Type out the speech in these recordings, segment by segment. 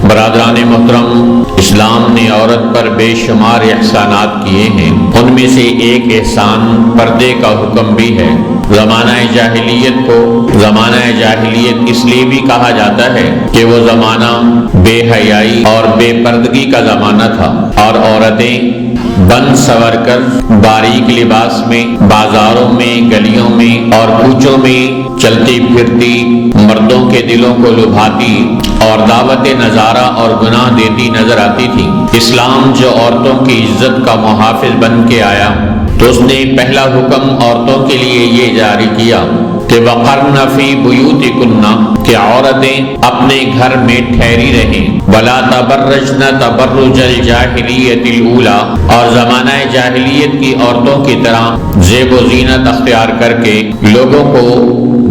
برادران محترم، اسلام نے عورت پر بے شمار احسانات کیے ہیں۔ ان میں سے ایک احسان پردے کا حکم بھی ہے۔ زمانہ جاہلیت کو زمانہ جاہلیت اس لیے بھی کہا جاتا ہے کہ وہ زمانہ بے حیائی اور بے پردگی کا زمانہ تھا، اور عورتیں بن سور کر باریک لباس میں بازاروں میں، گلیوں میں اور کوچوں میں چلتی پھرتی مردوں کے دلوں کو لبھاتی اور دعوت نظارہ اور گناہ دیتی نظر آتی تھی۔ اسلام جو عورتوں کی عزت کا محافظ بن کے آیا تو اس نے پہلا حکم عورتوں کے لیے یہ جاری کیا کہ وقرن فی بیوتکن، کہ عورتیں اپنے گھر میں ٹھہری رہیں، ولا تبرجن تبرج الجاہلیت الاولی، اور زمانہ جاہلیت کی عورتوں کی طرح زیب و زینت اختیار کر کے لوگوں کو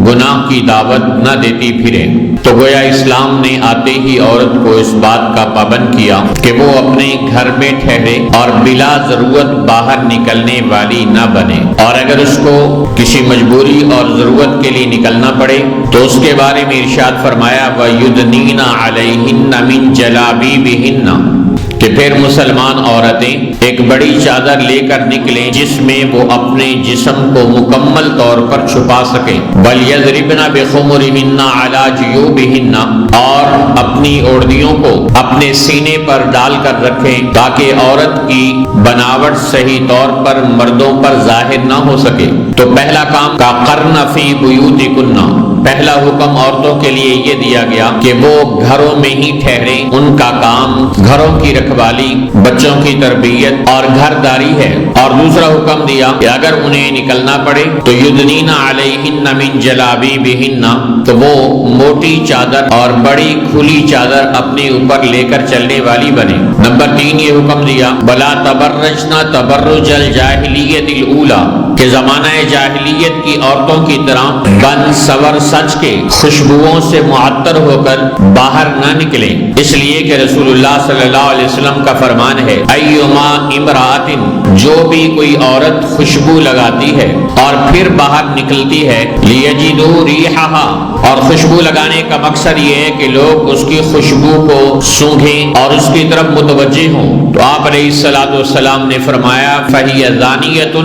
گناہ کی دعوت نہ دیتی پھرے۔ تو گویا اسلام نے آتے ہی عورت کو اس بات کا پابند کیا کہ وہ اپنے گھر میں ٹھہرے اور بلا ضرورت باہر نکلنے والی نہ بنے، اور اگر اس کو کسی مجبوری اور ضرورت کے لیے نکلنا پڑے تو اس کے بارے میں ارشاد فرمایا وَيُدْنِينَ عَلَيْهِنَّ مِنْ جَلَابِيبِهِنَّ، کہ پھر مسلمان عورتیں ایک بڑی چادر لے کر نکلیں جس میں وہ اپنے جسم کو مکمل طور پر چھپا سکیں، وَلْيَضْرِبْنَ بِخُمُرِهِنَّ عَلَى جُيُوبِهِنَّ، اور اپنی اوڑھیوں کو اپنے سینے پر ڈال کر رکھیں تاکہ عورت کی بناوٹ صحیح طور پر مردوں پر ظاہر نہ ہو سکے۔ تو پہلا کام کا قرن فی بیوتکن، پہلا حکم عورتوں کے لیے یہ دیا گیا کہ وہ گھروں میں ہی ٹھہریں، ان کا کام گھروں کی رکھوالی، بچوں کی تربیت اور گھرداری ہے۔ اور دوسرا حکم دیا کہ اگر انہیں نکلنا پڑے تو یدنین علیہن من جلابیبہن، تو وہ موٹی چادر اور بڑی کھلی چادر اپنے اوپر لے کر چلنے والی بنے۔ نمبر 3 یہ حکم دیا ولا تبرجن تبرج الجاہلیت الاولی، کہ زمانہ جاہلیت کی عورتوں کی طرح بن سور سج کے خوشبوؤں سے معطر ہو کر باہر نہ نکلیں، اس لیے کہ رسول اللہ صلی اللہ علیہ وسلم کا فرمان ہے ایما امرأۃ، جو بھی کوئی عورت خوشبو لگاتی ہے اور پھر باہر نکلتی ہے لیجدوا ریحھا، اور خوشبو لگانے کا مقصد یہ ہے کہ لوگ اس کی خوشبو کو سونگھیں اور اس کی طرف متوجہ ہوں، تو آپ علیہ الصلوۃ والسلام نے فرمایا فہی زانیۃ،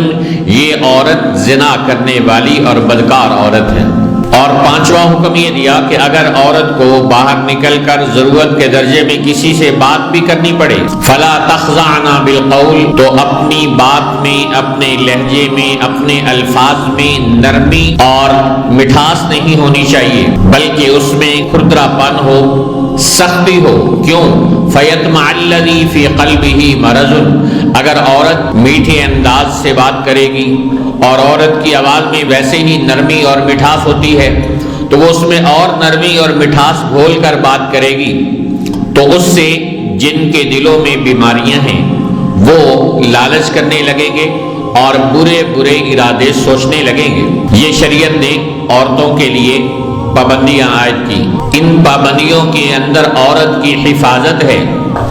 یہ عورت زنا کرنے والی اور بدکار عورت ہے۔ اور 5واں حکم یہ دیا کہ اگر عورت کو باہر نکل کر ضرورت کے درجے میں کسی سے بات بھی کرنی پڑے فلا تخضعن بالقول، تو اپنی بات میں، اپنے لہجے میں، اپنے الفاظ میں نرمی اور مٹھاس نہیں ہونی چاہیے، بلکہ اس میں کھردرا پن ہو، سختی ہو۔ کیوں؟ فیطمع الذی فی قلبہ مرض، اگر عورت میٹھے انداز سے بات کرے گی اور عورت کی آواز میں ویسے ہی نرمی اور مٹھاس ہوتی ہے تو وہ اس میں اور نرمی اور مٹھاس گھول کر بات کرے گی، تو اس سے جن کے دلوں میں بیماریاں ہیں وہ لالچ کرنے لگیں گے اور برے برے ارادے سوچنے لگیں گے۔ یہ شریعت نے عورتوں کے لیے پابندیاں عائد کی، ان پابندیوں کے اندر عورت کی حفاظت ہے۔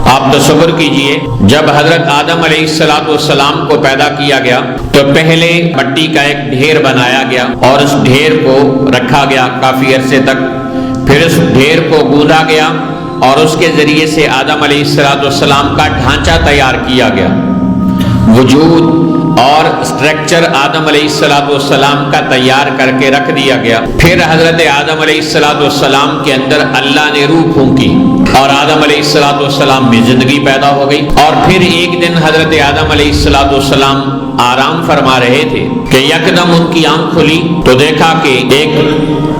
آپ تصور کیجئے جب حضرت آدم علیہ السلام کو پیدا کیا گیا تو پہلے مٹی کا ایک ڈھیر بنایا گیا اور اس ڈھیر کو رکھا گیا کافی عرصے تک، پھر اس ڈھیر کو گوندھا گیا اور اس کے ذریعے سے آدم علیہ السلام کا ڈھانچہ تیار کیا گیا، وجود اور اسٹرکچر آدم علیہ السلام کا تیار کر کے رکھ دیا گیا۔ پھر حضرت آدم علیہ السلام کے اندر اللہ نے روح پھونکی اور آدم علیہ السلام میں زندگی پیدا ہو گئی، اور پھر ایک دن حضرت آدم علیہ السلام آرام فرما رہے تھے کہ یکدم ان کی آنکھ کھلی تو دیکھا کہ ایک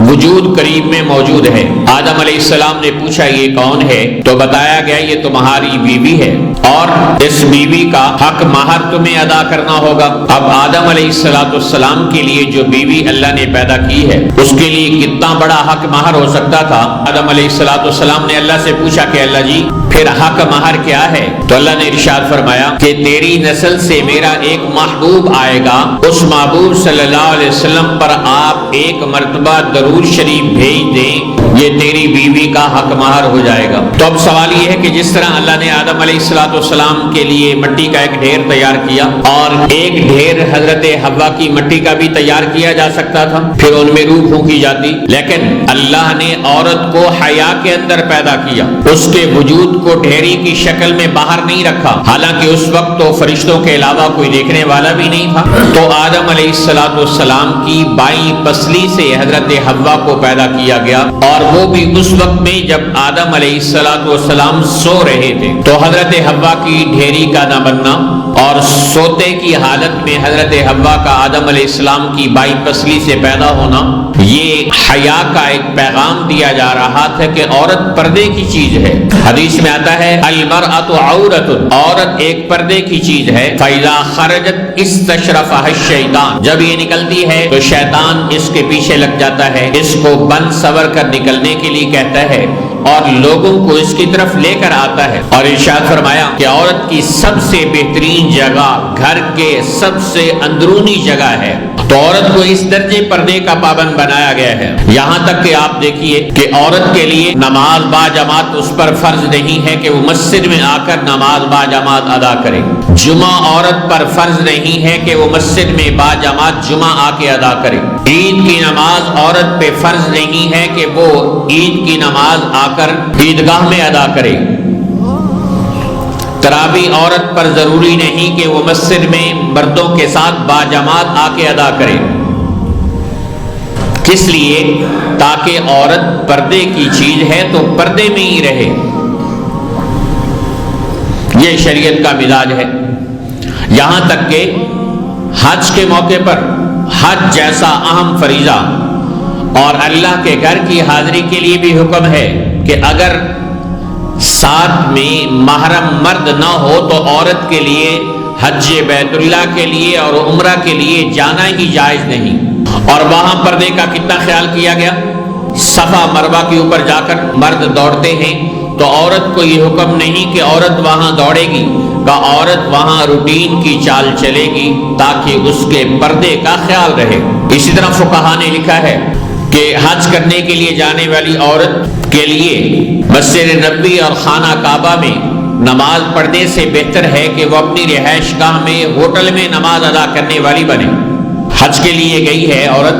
وجود قریب میں موجود ہے۔ آدم علیہ السلام نے پوچھا یہ کون ہے؟ تو بتایا گیا یہ تمہاری بیوی ہے اور اس بیوی کا حق مہر تمہیں ادا کرنا ہوگا۔ اب آدم علیہ السلام کے لیے جو بیوی اللہ نے پیدا کی ہے اس کے لیے کتنا بڑا حق مہر ہو سکتا تھا؟ آدم علیہ السلام نے اللہ سے پوچھا کہ اللہ جی پھر حق مہر کیا ہے؟ تو اللہ نے ارشاد فرمایا کہ تیری نسل سے میرا ایک محبوب آئے گا، اس محبوب صلی اللہ علیہ وسلم پر آپ ایک مرتبہ درود شریف بھیج دیں یہ تیری بیوی کا حق مہر ہو جائے گا۔ تو اب سوال یہ ہے کہ جس طرح اللہ نے آدم علیہ السلام کے لیے مٹی کا ایک ڈھیر تیار کیا اور ایک ڈھیر حضرت حوا کی مٹی کا بھی تیار کیا جا سکتا تھا، پھر ان میں روح پھونکی جاتی، لیکن اللہ نے عورت کو حیا کے اندر پیدا کیا، اس کے وجود کو ڈھیری کی شکل میں باہر نہیں رکھا، حالانکہ اس وقت تو فرشتوں کے علاوہ کوئی دیکھنے والا بھی نہیں تھا۔ تو آدم علیہ السلام کی بائیں پسلی سے حضرت حوا کو پیدا کیا گیا، اور وہ بھی اس وقت میں جب آدم علیہ السلام سو رہے تھے۔ تو حضرت حوا کی ڈھیری کا نہ بننا اور سوتے کی حالت میں حضرت حوا کا آدم علیہ السلام کی بائیں پسلی سے پیدا ہونا، یہ حیا کا ایک پیغام دیا جا رہا تھا کہ عورت پردے کی چیز ہے۔ حدیث میں آتا ہے المرأۃ عورۃ، عورت ایک پردے کی چیز ہے، فإذا خرجت استشرفها الشیطان، جب یہ نکلتی ہے تو شیطان اس کے پیچھے لگ جاتا ہے، اس کو بند سور کر نکلنے کے لیے کہتا ہے اور لوگوں کو اس کی طرف لے کر آتا ہے۔ اور ارشاد فرمایا کہ عورت کی سب سے بہترین جگہ گھر کے سب سے اندرونی جگہ ہے، تو عورت کو اس درجے پردے کا پابند بنایا گیا ہے، یہاں تک کہ آپ دیکھیے کہ عورت کے لیے نماز با جماعت اس پر فرض نہیں ہے کہ وہ مسجد میں آ کر نماز با جماعت ادا کرے، جمعہ عورت پر فرض نہیں ہے کہ وہ مسجد میں با جماعت جمعہ آ کے ادا کرے، عید کی نماز عورت پہ فرض نہیں ہے کہ وہ عید کی نماز آ کر عیدگاہ میں ادا کرے، تراویح عورت پر ضروری نہیں کہ وہ مسجد میں مردوں کے ساتھ باجماعت آ کے ادا کرے، کس لیے؟ تاکہ عورت پردے کی چیز ہے تو پردے میں ہی رہے، یہ شریعت کا مزاج ہے۔ یہاں تک کہ حج کے موقع پر حج جیسا اہم فریضہ اور اللہ کے گھر کی حاضری کے لیے بھی حکم ہے کہ اگر ساتھ میں محرم مرد نہ ہو تو عورت کے لیے حج بیت اللہ کے لیے اور عمرہ کے لیے جانا ہی جائز نہیں۔ اور وہاں پردے کا کتنا خیال کیا گیا؟ صفا مروہ کے اوپر جا کر مرد دوڑتے ہیں تو عورت کو یہ حکم نہیں کہ عورت وہاں دوڑے گی، کہ عورت وہاں روٹین کی چال چلے گی تاکہ اس کے پردے کا خیال رہے۔ اسی طرح فقہا نے لکھا ہے کہ حج کرنے کے لیے جانے والی عورت کے لیے مسجد نبوی اور خانہ کعبہ میں نماز پڑھنے سے بہتر ہے کہ وہ اپنی رہائش گاہ میں ہوٹل میں نماز ادا کرنے والی بنے۔ حج کے لیے گئی ہے عورت،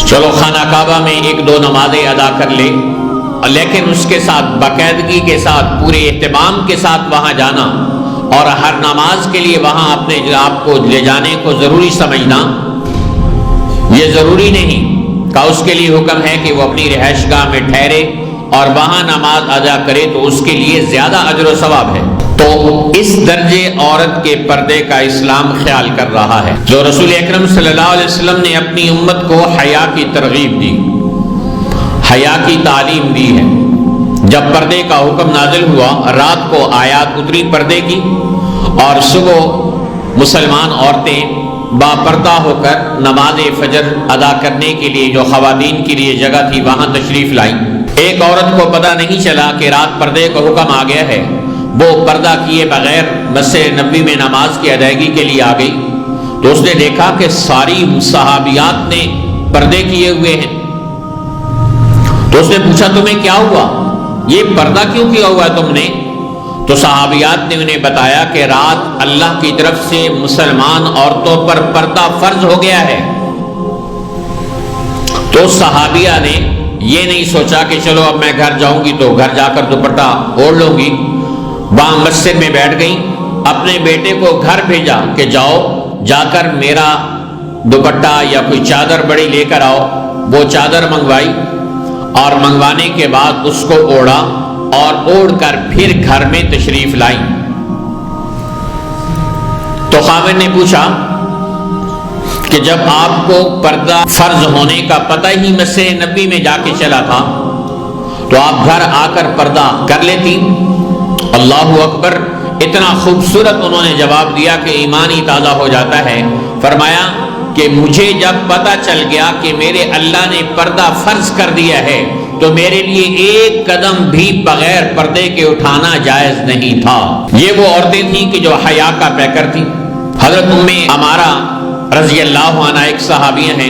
چلو خانہ کعبہ میں ایک دو نمازیں ادا کر لے، لیکن اس کے ساتھ باقاعدگی کے ساتھ پورے اہتمام کے ساتھ وہاں جانا اور ہر نماز کے لیے وہاں اپنے آپ کو لے جانے کو ضروری سمجھنا، یہ ضروری نہیں کہ اس کے لیے حکم ہے کہ وہ اپنی رہائش گاہ میں ٹھہرے اور وہاں نماز ادا کرے تو اس کے لیے زیادہ اجر و ثواب ہے۔ تو اس درجے عورت کے پردے کا اسلام خیال کر رہا ہے۔ جو رسول اکرم صلی اللہ علیہ وسلم نے اپنی امت کو حیا کی ترغیب دی، حیا کی تعلیم دی ہے۔ جب پردے کا حکم نازل ہوا، رات کو آیات اتری پردے کی اور صبح مسلمان عورتیں با پردہ ہو کر نماز فجر ادا کرنے کے لیے جو خواتین کے لیے جگہ تھی وہاں تشریف لائیں۔ ایک عورت کو پتہ نہیں چلا کہ رات پردے کا حکم آ گیا ہے، وہ پردہ کیے بغیر مسجد نبوی میں نماز کی ادائیگی کے لیے آ گئی تو اس نے دیکھا کہ ساری صحابیات نے پردے کیے ہوئے ہیں، تو اس نے پوچھا تمہیں کیا ہوا، یہ پردہ کیوں کیا ہوا ہے تم نے؟ تو صحابیات نے انہیں بتایا کہ رات اللہ کی طرف سے مسلمان عورتوں پر پردہ فرض ہو گیا ہے۔ تو صحابیہ نے یہ نہیں سوچا کہ چلو اب میں گھر جاؤں گی تو گھر جا کر دوپٹہ اوڑھ لوں گی، وہاں مسجد میں بیٹھ گئی، اپنے بیٹے کو گھر بھیجا کہ جاؤ جا کر میرا دوپٹہ یا کوئی چادر بڑی لے کر آؤ۔ وہ چادر منگوائی اور منگوانے کے بعد اس کو اوڑھا اور اوڑھ کر پھر گھر میں تشریف لائی۔ تو خاوند نے پوچھا کہ جب آپ کو پردہ فرض ہونے کا پتہ ہی مسجد نبوی میں جا کے چلا تھا تو آپ گھر آ کر پردہ کر لیتی؟ اللہ اکبر! اتنا خوبصورت انہوں نے جواب دیا کہ ایمان ہی تازہ ہو جاتا ہے۔ فرمایا کہ مجھے جب پتہ چل گیا کہ میرے اللہ نے پردہ فرض کر دیا ہے تو میرے لیے ایک قدم بھی بغیر پردے کے اٹھانا جائز نہیں تھا۔ یہ وہ عورتیں تھیں کہ جو حیا کا پیکر تھیں۔ حضرت ام عمارہ رضی اللہ عنہا ایک صحابیہ ہیں،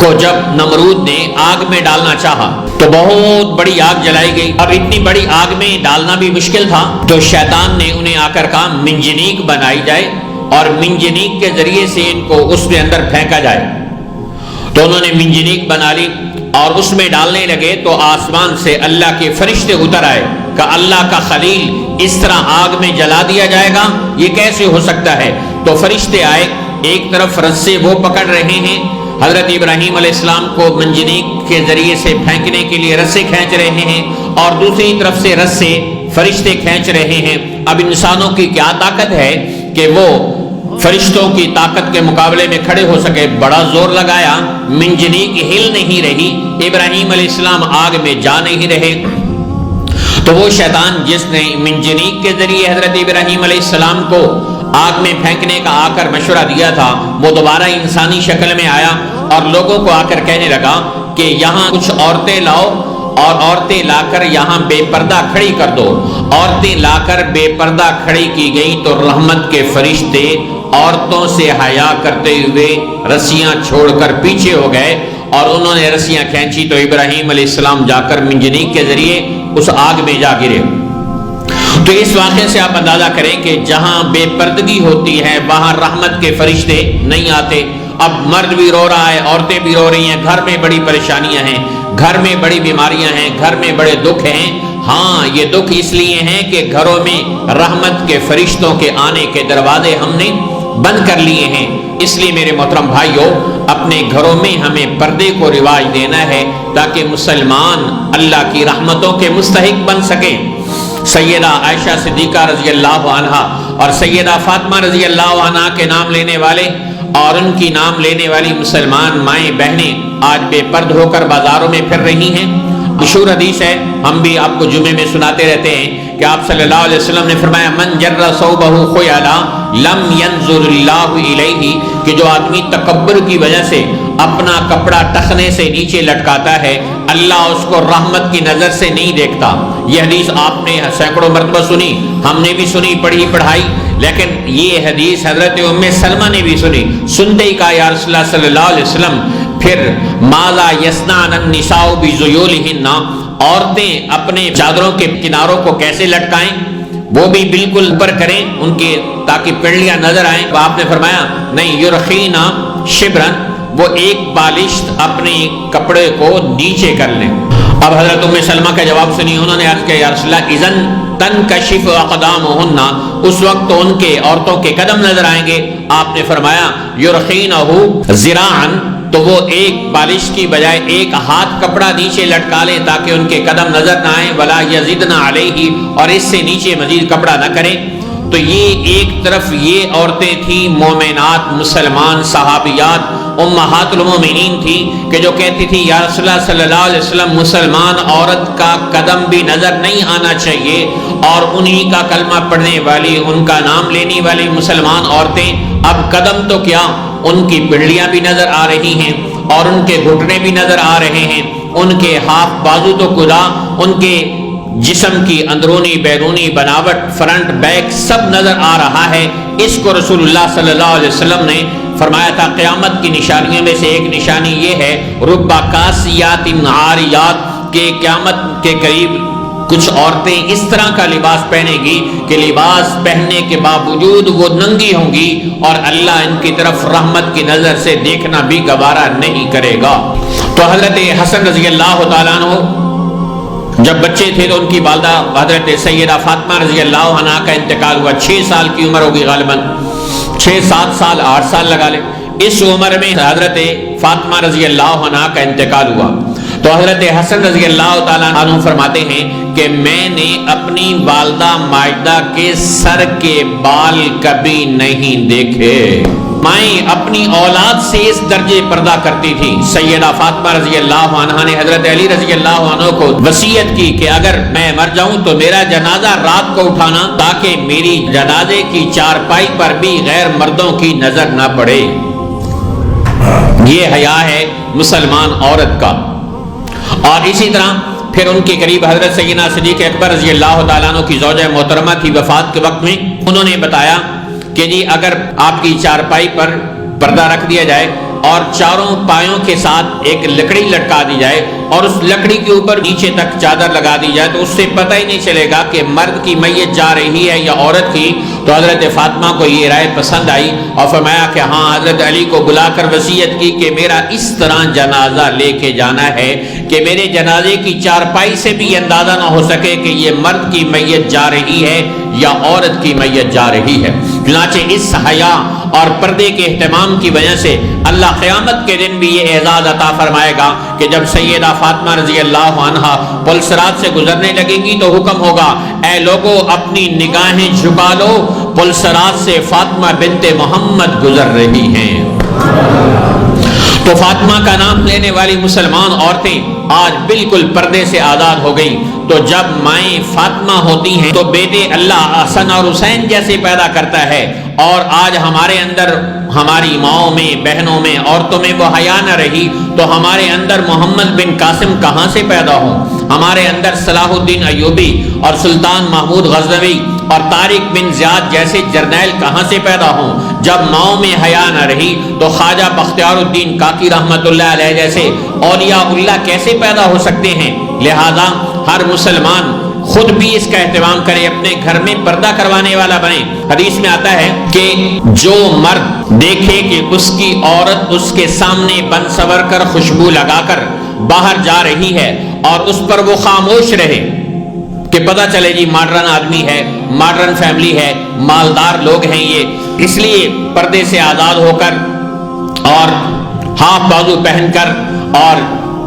کو جب نمرود نے آگ میں ڈالنا چاہا تو بہت بڑی آگ جلائی گئی. اب اتنی بڑی آگ میں ڈالنا بھی مشکل تھا تو شیطان نے انہیں آ کر کہا منجنیق بنائی جائے اور منجنیق کے ذریعے سے ان کو اس کے اندر پھینکا جائے. تو انہوں نے منجنیق بنا لی اور اس میں ڈالنے لگے تو آسمان سے اللہ کے فرشتے اتر آئے کہ اللہ کا خلیل اس طرح آگ میں جلا دیا جائے گا، یہ کیسے ہو سکتا ہے؟ تو فرشتے آئے، ایک طرف رسے وہ پکڑ رہے ہیں، حضرت ابراہیم علیہ السلام کو منجنیق کے ذریعے سے پھینکنے کے لیے رسے کھینچ رہے ہیں اور دوسری طرف سے رسے فرشتے کھینچ رہے ہیں. اب انسانوں کی کیا طاقت ہے کہ وہ فرشتوں کی طاقت کے مقابلے میں کھڑے ہو سکے؟ بڑا زور لگایا، منجنیق ہل نہیں رہی، ابراہیم علیہ السلام آگ میں جا نہیں رہے. تو وہ شیطان جس نے منجنیق کے ذریعے حضرت ابراہیم علیہ السلام کو آگ میں پھینکنے کا آ کر مشورہ دیا تھا، وہ دوبارہ انسانی شکل میں آیا اور لوگوں کو آ کر کہنے لگا کہ یہاں کچھ عورتیں لاؤ اور عورتیں لا کر یہاں بے پردہ کھڑی کر دو. عورتیں لا کر بے پردہ کھڑی کی گئی تو رحمت کے فرشتے عورتوں سے حیا کرتے ہوئے رسیاں چھوڑ کر پیچھے ہو گئے اور انہوں نے رسیاں کھینچی تو ابراہیم علیہ السلام جا کر منجنیق کے ذریعے اس آگ میں جا گرے. تو اس واقعے سے آپ اندازہ کریں کہ جہاں بے پردگی ہوتی ہے وہاں رحمت کے فرشتے نہیں آتے. اب مرد بھی رو رہا ہے، عورتیں بھی رو رہی ہیں، گھر میں بڑی پریشانیاں ہیں، گھر میں بڑی بیماریاں ہیں، گھر میں بڑے دکھ ہیں. ہاں، یہ دکھ اس لیے ہیں کہ گھروں میں رحمت کے فرشتوں کے آنے کے دروازے ہم نے بند کر لیے ہیں. اس لیے میرے محترم بھائیوں، اپنے گھروں میں ہمیں پردے کو رواج دینا ہے تاکہ مسلمان اللہ کی رحمتوں کے مستحق بن سکیں. سیدہ عائشہ صدیقہ رضی اللہ عنہا اور سیدہ فاطمہ رضی اللہ عنہا کے نام لینے والے اور ان کی نام لینے والی مسلمان مائیں بہنیں آج بے پرد ہو کر بازاروں میں پھر رہی ہیں. مشہور حدیث ہے، ہم بھی آپ کو جمعے میں سناتے رہتے ہیں کہ آپ صلی اللہ علیہ وسلم نے فرمایا من جر ثوبہ خیلا لم ینظر اللہ الیہ، کہ جو آدمی تکبر کی وجہ سے اپنا کپڑا ٹخنے سے نیچے لٹکاتا ہے اللہ اس کو رحمت کی نظر سے نہیں دیکھتا. یہ حدیث آپ نے سینکڑوں مرتبہ سنی، ہم نے بھی سنی، پڑھی پڑھائی، لیکن یہ حدیث حضرت ام سلمہ نے بھی سنی. سنتے ہی کہا یا رسول اللہ صلی اللہ علیہ وسلم پھر ماذا یصنعن النساء بذیولہن، عورتیں اپنے چادروں کے کناروں کو کیسے لٹکائیں، وہ بھی بالکل اوپر کریں ان کے تاکہ پنڈلیاں نظر آئیں. آپ نے فرمایا نہیں، یرخینا شبرن، وہ ایک بالشت اپنے کپڑے کو نیچے کر لیں. اب حضرت ام سلمہ کا جواب سنی، انہوں نے عرض کیا یا رسول اللہ اذن تنکشف اقدامہن، اس وقت تو ان کے عورتوں کے قدم نظر آئیں گے. آپ نے فرمایا یرخینہ ذراعا، تو وہ ایک بالش کی بجائے ایک ہاتھ کپڑا نیچے لٹکا لیں تاکہ ان کے قدم نظر نہ آئیں. ولا یزدن علیہ، اور اس سے نیچے مزید کپڑا نہ کریں. تو یہ ایک طرف یہ عورتیں تھیں مومنات مسلمان صحابیات امہات المومنین تھی کہ جو کہتی تھی یا رسول اللہ صلی اللہ علیہ وسلم مسلمان عورت کا قدم بھی نظر نہیں آنا چاہیے، اور انہی کا کلمہ پڑھنے والی ان کا نام لینے والی مسلمان عورتیں اب قدم تو کیا ان کی پنڈلیاں بھی نظر آ رہی ہیں اور ان کے گھٹنے بھی نظر آ رہے ہیں، ان کے ہاتھ بازو تو خدا، ان کے جسم کی اندرونی بیرونی بناوٹ فرنٹ بیک سب نظر آ رہا ہے. اس کو رسول اللہ صلی اللہ علیہ وسلم نے فرمایا تھا قیامت کی نشانیوں میں سے ایک نشانی یہ ہے ربا کاسیات عاریات، کہ قیامت کے قریب کچھ عورتیں اس طرح کا لباس پہنے گی کہ لباس پہننے کے باوجود وہ ننگی ہوں گی اور اللہ ان کی طرف رحمت کی نظر سے دیکھنا بھی گوارا نہیں کرے گا. تو حضرت حسن رضی اللہ تعالیٰ عنہ جب بچے تھے تو ان کی والدہ حضرت سیدہ فاطمہ رضی اللہ عنہ کا انتقال ہوا. 6 سال کی عمر ہوگی غالباً، 6-7 سال 8 سال لگا لیں. اس عمر میں حضرت فاطمہ رضی اللہ عنہ کا انتقال ہوا. تو حضرت حسن رضی اللہ تعالیٰ عنہ فرماتے ہیں کہ میں نے اپنی والدہ ماجدہ کے سر کے بال کبھی نہیں دیکھے. مائیں اپنی اولاد سے اس درجے پردہ کرتی تھی. سیدہ فاطمہ رضی اللہ عنہ نے حضرت علی رضی اللہ عنہ کو وصیت کی کہ اگر میں مر جاؤں تو میرا جنازہ رات کو اٹھانا تاکہ میری جنازے کی چارپائی پر بھی غیر مردوں کی نظر نہ پڑے. یہ حیا ہے مسلمان عورت کا. اور اسی طرح پھر ان کے قریب حضرت سیدنا صدیق اکبر رضی اللہ تعالیٰ عنہ کی زوجہ محترمہ تھی. وفات کے وقت میں انہوں نے بتایا کہ جی اگر آپ کی چارپائی پر پردہ رکھ دیا جائے اور چاروں پایوں کے ساتھ ایک لکڑی لٹکا دی جائے اور اس لکڑی کے اوپر نیچے تک چادر لگا دی جائے تو اس سے پتہ ہی نہیں چلے گا کہ مرد کی میت جا رہی ہے یا عورت کی. تو حضرت فاطمہ کو یہ رائے پسند آئی اور فرمایا کہ ہاں، حضرت علی کو بلا کر وصیت کی کہ میرا اس طرح جنازہ لے کے جانا ہے کہ میرے جنازے کی چارپائی سے بھی اندازہ نہ ہو سکے کہ یہ مرد کی میت جا رہی ہے یا عورت کی میت جا رہی ہے. چنانچہ اس حیا اور پردے کے اہتمام کی وجہ سے اللہ قیامت کے دن بھی یہ اعزاز عطا فرمائے گا کہ جب سیدہ فاطمہ رضی اللہ عنہا پل صراط سے گزرنے لگیں گی تو حکم ہوگا، اے لوگو اپنی نگاہیں جھکا لو، پل صراط سے فاطمہ بنت محمد گزر رہی ہیں. تو فاطمہ کا نام لینے والی مسلمان عورتیں آج بالکل پردے سے آزاد ہو گئی. تو جب مائیں فاطمہ ہوتی ہیں تو بیٹے اللہ حسن اور حسین جیسے پیدا کرتا ہے. اور آج ہمارے اندر، ہماری ماؤں میں، بہنوں میں، عورتوں میں وہ حیا نہ رہی تو ہمارے اندر محمد بن قاسم کہاں سے پیدا ہوں؟ ہمارے اندر صلاح الدین ایوبی اور سلطان محمود غزنوی اور طارق بن زیاد جیسے جرنیل کہاں سے پیدا ہوں؟ جب ماؤں میں حیا نہ رہی تو خواجہ بختیار الدین کاکی رحمت اللہ علیہ جیسے اولیاء اللہ کیسے پیدا ہو سکتے ہیں؟ لہذا ہر مسلمان خود بھی اس کا اہتمام کرے، اپنے گھر میں پردہ کروانے والا بنے. حدیث میں آتا ہے کہ جو مرد دیکھے کہ اس کی عورت اس کے سامنے بن سور کر خوشبو لگا کر باہر جا رہی ہے اور اس پر وہ خاموش رہے کہ پتہ چلے جی ماڈرن آدمی ہے، ماڈرن فیملی ہے، مالدار لوگ ہیں یہ، اس لیے پردے سے آزاد ہو کر اور ہاف بازو پہن کر اور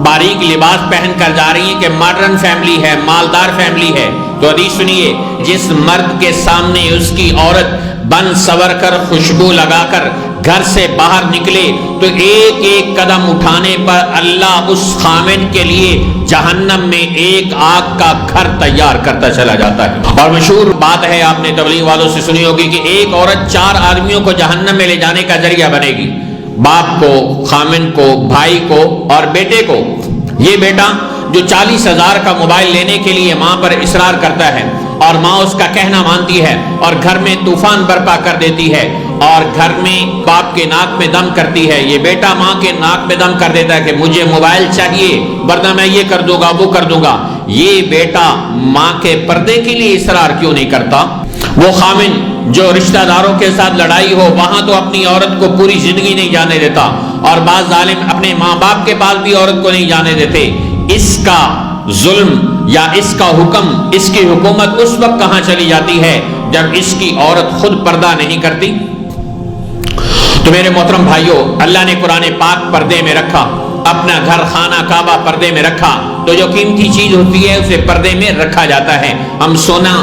باریک لباس پہن کر جا رہی ہیں کہ ماڈرن فیملی ہے، مالدار فیملی ہے. تو حدیث سنیے، جس مرد کے سامنے اس کی عورت بن سور کر خوشبو لگا کر گھر سے باہر نکلے تو ایک ایک قدم اٹھانے پر اللہ اس خامن کے لیے جہنم میں ایک آگ کا گھر تیار کرتا چلا جاتا ہے. اور مشہور بات ہے، آپ نے تبلیغ والوں سے سنی ہوگی کہ ایک عورت 4 آدمیوں کو جہنم میں لے جانے کا ذریعہ بنے گی، باپ کو، خامن کو، بھائی کو اور بیٹے کو. یہ بیٹا جو 40,000 کا موبائل لینے کے لیے ماں پر اصرار کرتا ہے اور ماں اس کا کہنا مانتی ہے اور گھر میں طوفان برپا کر دیتی ہے اور گھر میں باپ کے ناک میں دم کرتی ہے، یہ بیٹا ماں کے ناک میں دم کر دیتا ہے کہ مجھے موبائل چاہیے ورنہ میں یہ کر دوں گا، وہ کر دوں گا. یہ بیٹا ماں کے پردے کے لیے اصرار کیوں نہیں کرتا؟ وہ خامن جو رشتہ داروں کے ساتھ لڑائی ہو وہاں تو اپنی عورت کو پوری زندگی نہیں جانے دیتا، اور بعض ظالم اپنے ماں باپ کے پاس بھی عورت کو نہیں جانے دیتے. اس کا ظلم یا اس کا حکم، اس کی حکومت اس وقت کہاں چلی جاتی ہے جب اس کی عورت خود پردہ نہیں کرتی. تو میرے محترم بھائیوں، اللہ نے قرآن پاک پردے میں رکھا، اپنا گھر خانہ کعبہ پردے میں رکھا. تو جو قیمتی چیز ہوتی ہے اسے پردے میں رکھا جاتا ہے. ہم سونا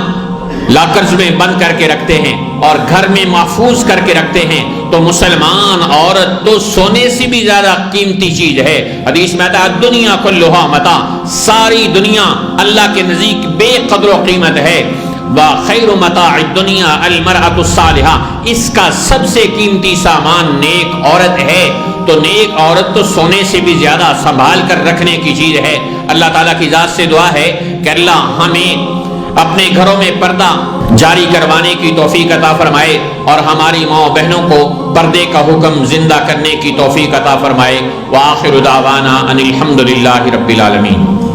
لاکرز میں بند کر کے رکھتے ہیں اور گھر میں محفوظ کر کے رکھتے ہیں. تو مسلمان عورت تو سونے سے بھی زیادہ قیمتی چیز ہے. حدیث میں آتا ہے دنیا کلھا متاع، ساری دنیا اللہ کے نزدیک بے قدر و قیمت ہے. وَخَيْرُ مَتَاعِ الدُّنْيَا الْمَرْأَةُ الصَّالِحَةُ، اس کا سب سے قیمتی سامان نیک عورت ہے. تو نیک عورت تو سونے سے بھی زیادہ سنبھال کر رکھنے کی چیز ہے. اللہ تعالیٰ کی ذات سے دعا ہے کہ اللہ ہمیں اپنے گھروں میں پردہ جاری کروانے کی توفیق عطا فرمائے اور ہماری ماں بہنوں کو پردے کا حکم زندہ کرنے کی توفیق عطا فرمائے. وآخر دعوانا ان الحمد للہ رب العالمین.